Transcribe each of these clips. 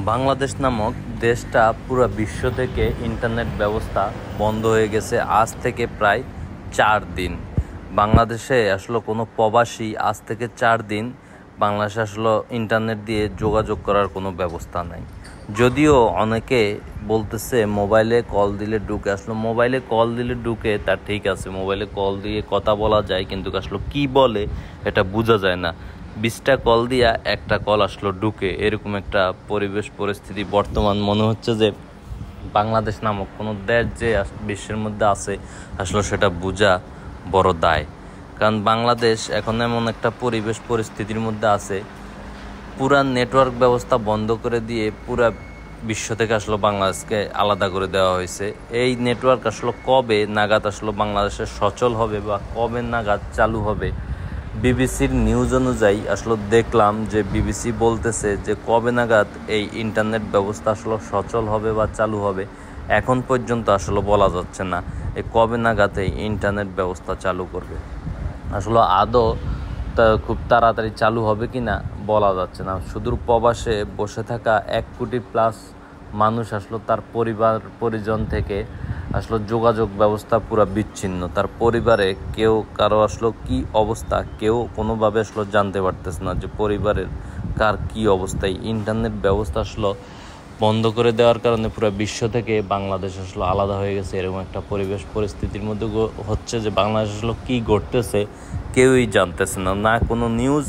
বাংলাদেশ নামক দেশটা পুরো বিশ্ব থেকে ইন্টারনেট ব্যবস্থা বন্ধ হয়ে গেছে আজ থেকে প্রায় 4 দিন। বাংলাদেশে আসলে কোনো প্রবাসী আজ থেকে 4 দিন বাংলাদেশে আসলে ইন্টারনেট দিয়ে যোগাযোগ করার কোনো ব্যবস্থা নাই। যদিও অনেকে বলতেছে মোবাইলে কল দিলে ঢুকে, আসলে মোবাইলে কল দিলে ঢুকে তা ঠিক আছে, মোবাইলে কল দিয়ে কথা বলা যায়, কিন্তু আসলে কি বলে এটা বোঝা যায় না। 20টা কল দিয়া একটা কল আসলো ঢুকে, এরকম একটা পরিবেশ পরিস্থিতি বর্তমান মনে হচ্ছে যে বাংলাদেশ নামক কোনো দেশ যে বিশ্বের মধ্যে আছে আসলে সেটা বোঝা বড় দায়। কারণ বাংলাদেশ এখন এমন একটা পরিবেশ পরিস্থিতির মধ্যে আছে, পুরা নেটওয়ার্ক ব্যবস্থা বন্ধ করে দিয়ে পুরা বিশ্ব থেকে আসলে বাংলাদেশকে আলাদা করে দেওয়া হয়েছে। এই নেটওয়ার্ক আসলে কবে নাগাদ আসলে বাংলাদেশে সচল হবে বা কবে নাগাদ চালু হবে, বিবিসির নিউজ অনুযায়ী আসলে দেখলাম যে বিবিসি বলতেছে যে কবে নাগাদ এই ইন্টারনেট ব্যবস্থা আসলে সচল হবে বা চালু হবে এখন পর্যন্ত আসলে বলা যাচ্ছে না এই কবে নাগাদ এই ইন্টারনেট ব্যবস্থা চালু করবে। আসলে আদৌ তা খুব তাড়াতাড়ি চালু হবে কি না বলা যাচ্ছে না। সুদূর প্রবাসে বসে থাকা 1 কোটি+ মানুষ আসলে তার পরিবার পরিজন থেকে আসলে যোগাযোগ ব্যবস্থা পুরো বিচ্ছিন্ন। তার পরিবারে কেউ কারো আসলে কি অবস্থা কেউ কোনোভাবে আসলে জানতে পারতেছে না যে পরিবারের কার কি অবস্থায়। ইন্টারনেট ব্যবস্থা আসলে বন্ধ করে দেওয়ার কারণে পুরো বিশ্ব থেকে বাংলাদেশ আসলে আলাদা হয়ে গেছে। এরকম একটা পরিবেশ পরিস্থিতির মধ্যে হচ্ছে যে বাংলাদেশ আসলে কী ঘটতেছে কেউই জানতেছে না, না কোনো নিউজ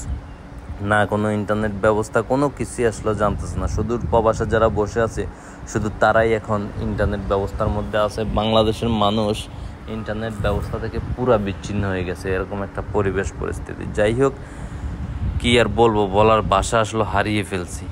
না কোনো ইন্টারনেট ব্যবস্থা, কোনো কিছুই আসলে জানতেছে না। সুদূর প্রবাসে যারা বসে আছে শুধু তারাই এখন ইন্টারনেট ব্যবস্থার মধ্যে আছে। বাংলাদেশের মানুষ ইন্টারনেট ব্যবস্থা থেকে পুরা বিচ্ছিন্ন হয়ে গেছে, এরকম একটা পরিবেশ পরিস্থিতি। যাই হোক, কি আর বলবো, বলার ভাষা আসলে হারিয়ে ফেলছি।